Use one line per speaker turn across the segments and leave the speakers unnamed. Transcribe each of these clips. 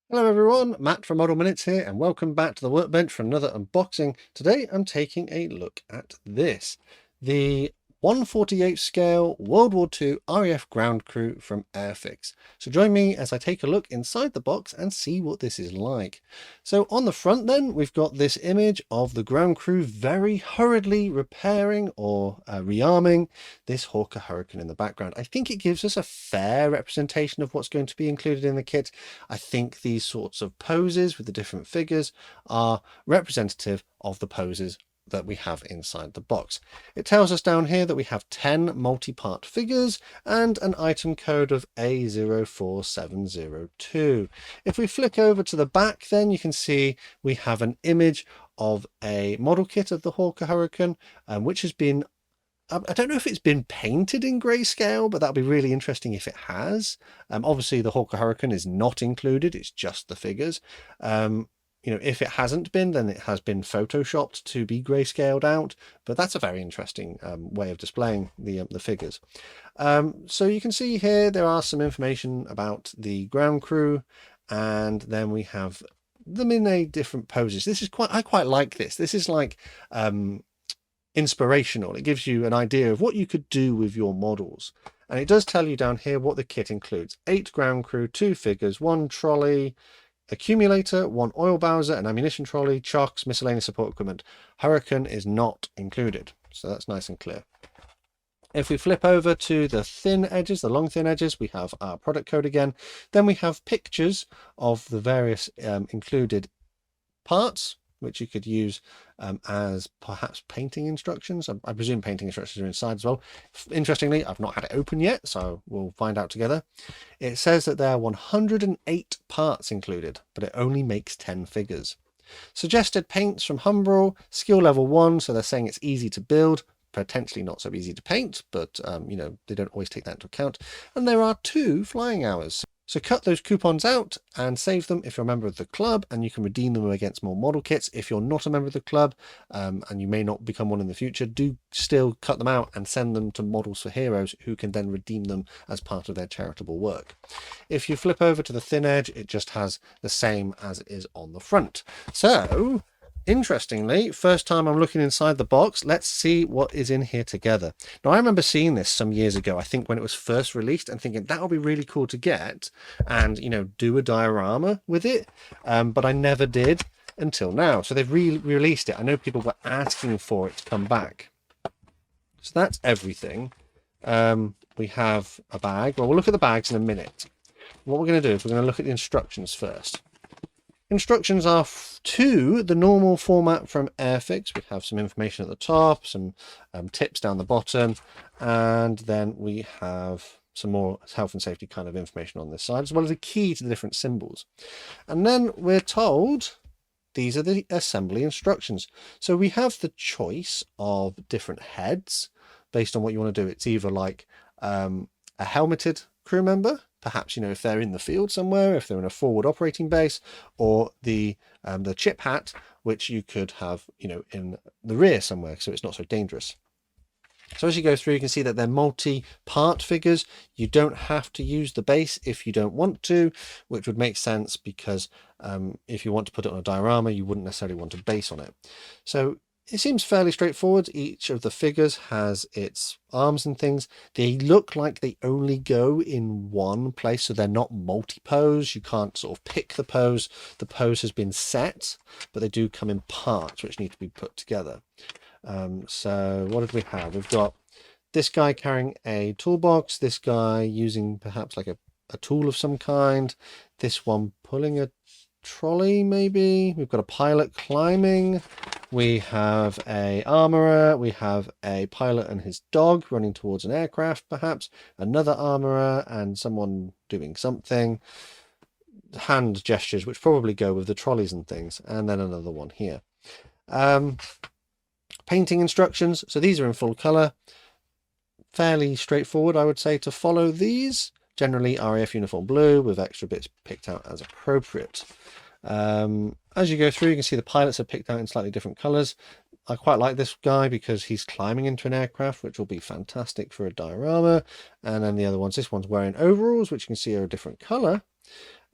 Hello everyone, Matt from Model Minutes here, and welcome back to the workbench for another unboxing. Today I'm taking a look at this, the 1/48 scale World War II RAF ground crew from Airfix. So join me as I take a look inside the box and see what this is like. So on the front then, we've got this image of the ground crew very hurriedly repairing or rearming this Hawker Hurricane in the background. I think it gives us a fair representation of what's going to be included in the kit. I think these sorts of poses with the different figures are representative of the poses that we have inside the box. It tells us down here that we have 10 multi-part figures and an item code of A04702. If we flick over to the back, then you can see we have an image of a model kit of the Hawker Hurricane, which has been, I don't know if it's been painted in grayscale, but that'll be really interesting if it has. Obviously the Hawker Hurricane is not included, it's just the figures. If it hasn't been, then it has been photoshopped to be grayscaled out, but that's a very interesting way of displaying the figures. So you can see here there are some information about the ground crew, and then we have them in a different poses. I quite like this. This is like inspirational. It gives you an idea of what you could do with your models. And it does tell you down here what the kit includes: 8 ground crew, 2 figures, 1 trolley, accumulator, 1 oil bowser, an ammunition trolley, chocks, miscellaneous support equipment. Hurricane is not included, so that's nice and clear. If we flip over to the thin edges, the long thin edges, we have our product code again. Then we have pictures of the various included parts, which you could use as perhaps painting instructions. I presume painting instructions are inside as well. Interestingly, I've not had it open yet, so we'll find out together. It says that there are 108 parts included, but it only makes 10 figures. Suggested paints from Humbrol, skill level 1, so they're saying it's easy to build, potentially not so easy to paint, but they don't always take that into account. And there are 2 flying hours. So cut those coupons out and save them if you're a member of the club, and you can redeem them against more model kits. If you're not a member of the club, and you may not become one in the future, do still cut them out and send them to Models for Heroes, who can then redeem them as part of their charitable work. If you flip over to the thin edge, it just has the same as it is on the front. So interestingly, first time I'm looking inside the box, let's see what is in here together. Now, I remember seeing this some years ago, I think when it was first released, and thinking that would be really cool to get and, do a diorama with it. But I never did until now. So they've re-released it. I know people were asking for it to come back. So that's everything. We have a bag. Well, we'll look at the bags in a minute. What we're going to do is we're going to look at the instructions first. Instructions are to the normal format from Airfix. We have some information at the top, some tips down the bottom, and then we have some more health and safety kind of information on this side, as well as a key to the different symbols. And then we're told these are the assembly instructions. So we have the choice of different heads based on what you want to do. It's either like a helmeted crew member, perhaps, if they're in the field somewhere, if they're in a forward operating base, or the chip hat, which you could have, in the rear somewhere, so it's not so dangerous. So as you go through, you can see that they're multi-part figures. You don't have to use the base if you don't want to, which would make sense because if you want to put it on a diorama, you wouldn't necessarily want a base on it. So it seems fairly straightforward. Each of the figures has its arms and things. They look like they only go in one place, so they're not multi-pose. You can't sort of pick the pose. The pose has been set, but they do come in parts which need to be put together. So what did we have? We've got this guy carrying a toolbox, this guy using perhaps like a tool of some kind, this one pulling a trolley maybe. We've got a pilot climbing. We have a armorer, we have a pilot and his dog running towards an aircraft perhaps, another armorer and someone doing something, hand gestures which probably go with the trolleys and things, and then another one here. Painting instructions, so these are in full color, fairly straightforward I would say to follow these. Generally RAF uniform blue with extra bits picked out as appropriate. As you go through, you can see the pilots are picked out in slightly different colors. I quite like this guy because he's climbing into an aircraft, which will be fantastic for a diorama. And then the other ones, this one's wearing overalls, which you can see are a different color.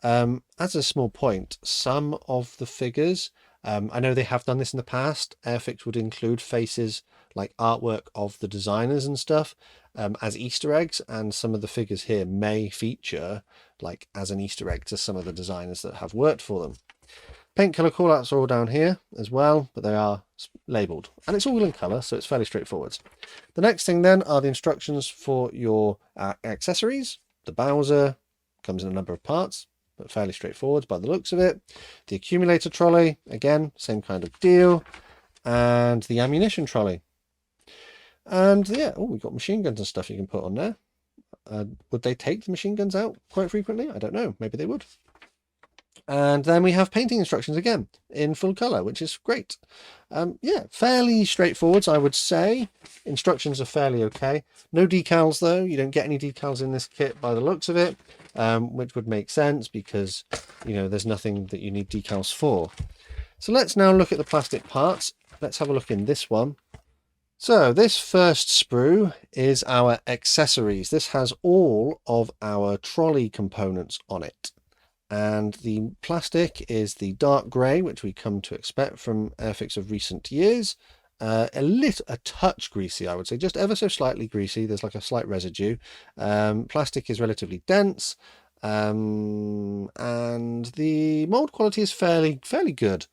As a small point, some of the figures, I know they have done this in the past. Airfix would include faces like artwork of the designers and stuff as Easter eggs, and some of the figures here may feature like as an Easter egg to some of the designers that have worked for them. Paint colour callouts are all down here as well, but they are labelled, and it's all in colour, so it's fairly straightforward. The next thing then are the instructions for your accessories. The Bowser comes in a number of parts, but fairly straightforward by the looks of it. The accumulator trolley, again, same kind of deal. And the ammunition trolley. And yeah, oh, we've got machine guns and stuff you can put on there. Would they take the machine guns out quite frequently? I don't know. Maybe they would. And then we have painting instructions again in full color, which is great. Yeah, fairly straightforward, I would say. Instructions are fairly okay. No decals though. You don't get any decals in this kit by the looks of it, which would make sense because, you know, there's nothing that you need decals for. So let's now look at the plastic parts. Let's have a look in this one. So this first sprue is our accessories. This has all of our trolley components on it. And the plastic is the dark grey, which we come to expect from Airfix of recent years. A touch greasy, I would say, just ever so slightly greasy. There's like a slight residue. Plastic is relatively dense, and the mold quality is fairly good.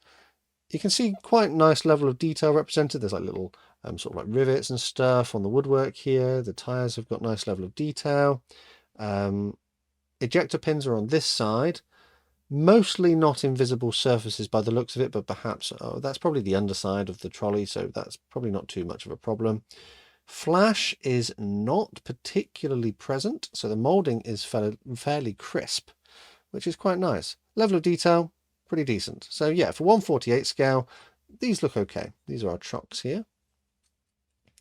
You can see quite nice level of detail represented. There's like little sort of like rivets and stuff on the woodwork here. The tires have got nice level of detail. Ejector pins are on this side, mostly not invisible surfaces by the looks of it, but perhaps that's probably the underside of the trolley, so that's probably not too much of a problem. Flash is not particularly present, so the moulding is fairly crisp, which is quite nice. Level of detail, pretty decent. So yeah, for 1/48 scale, these look okay. These are our chocks here.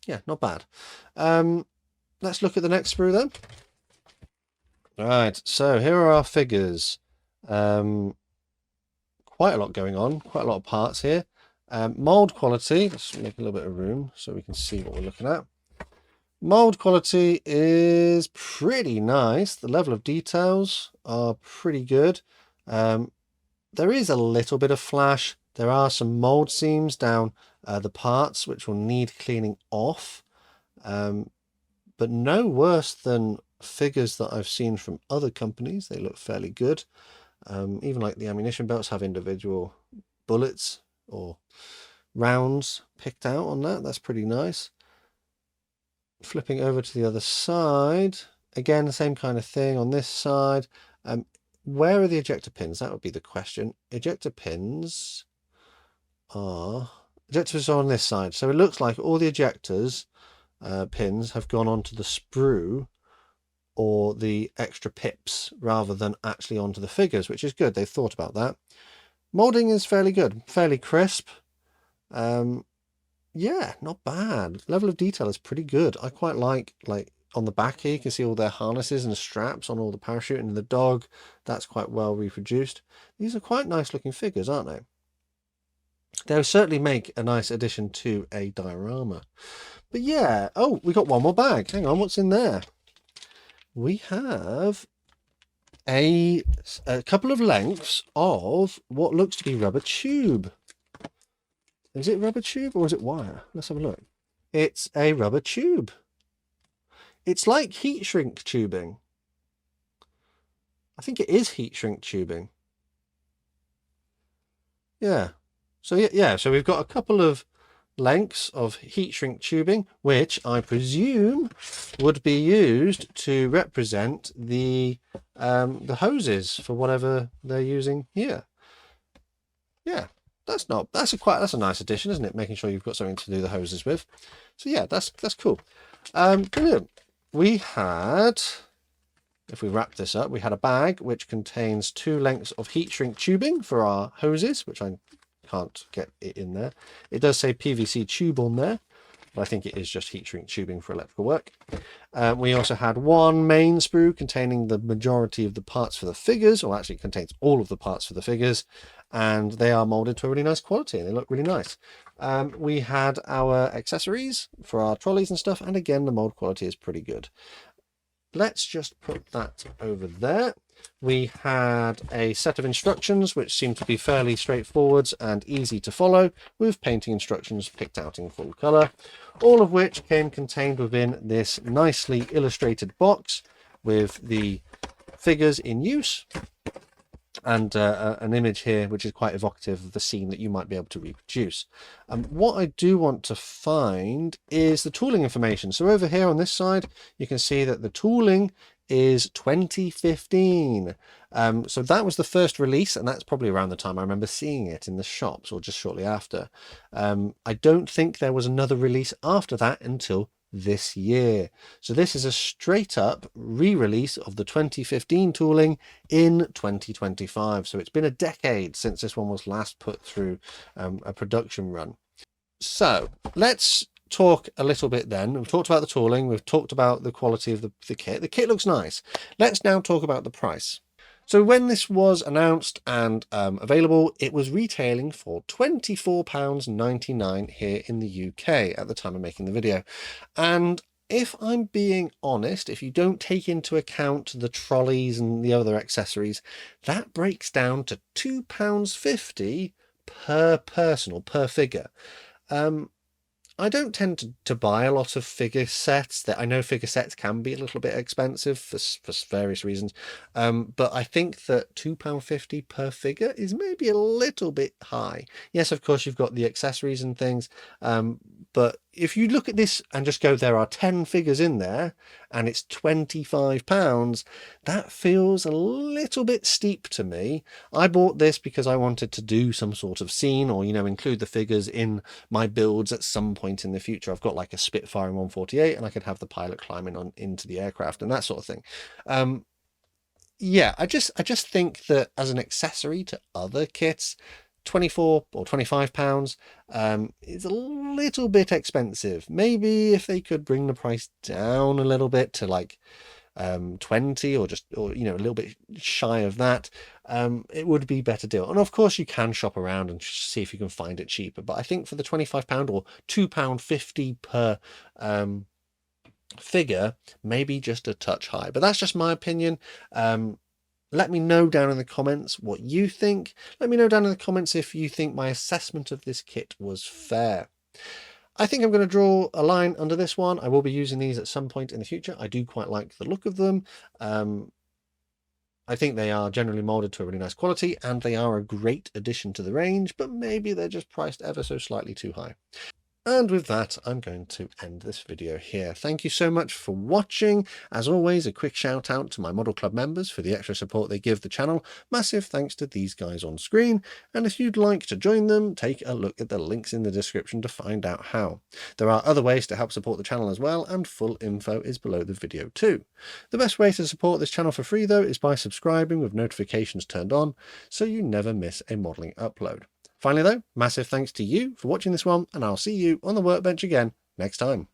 Yeah, not bad. Let's look at the next sprue then. Right, so here are our figures. Quite a lot going on, quite a lot of parts here. Mold quality, let's make a little bit of room so we can see what we're looking at. Mold quality is pretty nice. The level of details are pretty good. There is a little bit of flash. There are some mold seams down the parts which will need cleaning off, but no worse than figures that I've seen from other companies. They look fairly good. Even like the ammunition belts have individual bullets or rounds picked out on that. That's pretty nice. Flipping over to the other side, again the same kind of thing on this side. Where are the ejector pins? That would be the question. Ejector pins are on this side, so it looks like all the ejectors pins have gone onto the sprue or the extra pips rather than actually onto the figures, which is good. They've thought about that. Molding is fairly good, fairly crisp. Yeah, not bad. Level of detail is pretty good. I quite like on the back here, you can see all their harnesses and straps on all the parachute and the dog. That's quite well reproduced. These are quite nice looking figures, aren't they? They'll certainly make a nice addition to a diorama. But yeah, oh, we got one more bag. Hang on, what's in there? We have a couple of lengths of what looks to be rubber tube. Is it rubber tube or is it wire? Let's have a look. It's a rubber tube. It's like heat shrink tubing. I think it is heat shrink tubing. Yeah. So yeah, so we've got a couple of lengths of heat shrink tubing, which I presume would be used to represent the hoses for whatever they're using here. Yeah, that's a nice addition, isn't it? Making sure you've got something to do the hoses with. So yeah, that's cool. Brilliant. We had, if we wrap this up, we had a bag which contains 2 lengths of heat shrink tubing for our hoses, which I can't get it in there. It does say PVC tube on there, but I think it is just heat shrink tubing for electrical work. We also had 1 main sprue containing the majority of the parts for the figures, or actually it contains all of the parts for the figures, and they are molded to a really nice quality and they look really nice. We had our accessories for our trolleys and stuff, and again the mold quality is pretty good. Let's just put that over there. we had a set of instructions which seemed to be fairly straightforward and easy to follow, with painting instructions picked out in full colour, all of which came contained within this nicely illustrated box with the figures in use and an image here which is quite evocative of the scene that you might be able to reproduce. What I do want to find is the tooling information. So over here on this side you can see that the tooling is 2015. So that was the first release, and that's probably around the time I remember seeing it in the shops, or just shortly after. I don't think there was another release after that until this year. So this is a straight up re-release of the 2015 tooling in 2025. So it's been a decade since this one was last put through a production run. So let's talk a little bit then. We've talked about the tooling, we've talked about the quality of the kit. The kit looks nice. Let's now talk about the price. So when this was announced and available, it was retailing for £24.99 here in the UK at the time of making the video. And if I'm being honest, if you don't take into account the trolleys and the other accessories, that breaks down to £2.50 per person or per figure. I don't tend to buy a lot of figure sets. That I know figure sets can be a little bit expensive for various reasons, but I think that £2.50 per figure is maybe a little bit high. Yes, of course you've got the accessories and things, but if you look at this and just go, there are 10 figures in there and it's £25, that feels a little bit steep to me. I bought this because I wanted to do some sort of scene, or, you know, include the figures in my builds at some point in the future. I've got like a Spitfire in 148 and I could have the pilot climbing on into the aircraft and that sort of thing. Yeah, I just think that as an accessory to other kits, 24 or 25 pounds is a little bit expensive. Maybe if they could bring the price down a little bit to like 20 or you know, a little bit shy of that, it would be a better deal. And of course you can shop around and see if you can find it cheaper, but I think for the £25 or £2.50 per figure, maybe just a touch high. But that's just my opinion. Let me know down in the comments what you think. Let me know down in the comments if you think my assessment of this kit was fair. I think I'm going to draw a line under this one. I will be using these at some point in the future. I do quite like the look of them. I think they are generally molded to a really nice quality, and they are a great addition to the range, but maybe they're just priced ever so slightly too high. And with that, I'm going to end this video here. Thank you so much for watching. As always, a quick shout out to my Model Club members for the extra support they give the channel. Massive thanks to these guys on screen. And if you'd like to join them, take a look at the links in the description to find out how. There are other ways to help support the channel as well, and full info is below the video too. The best way to support this channel for free though is by subscribing with notifications turned on, so you never miss a modelling upload. Finally though, massive thanks to you for watching this one, and I'll see you on the workbench again next time.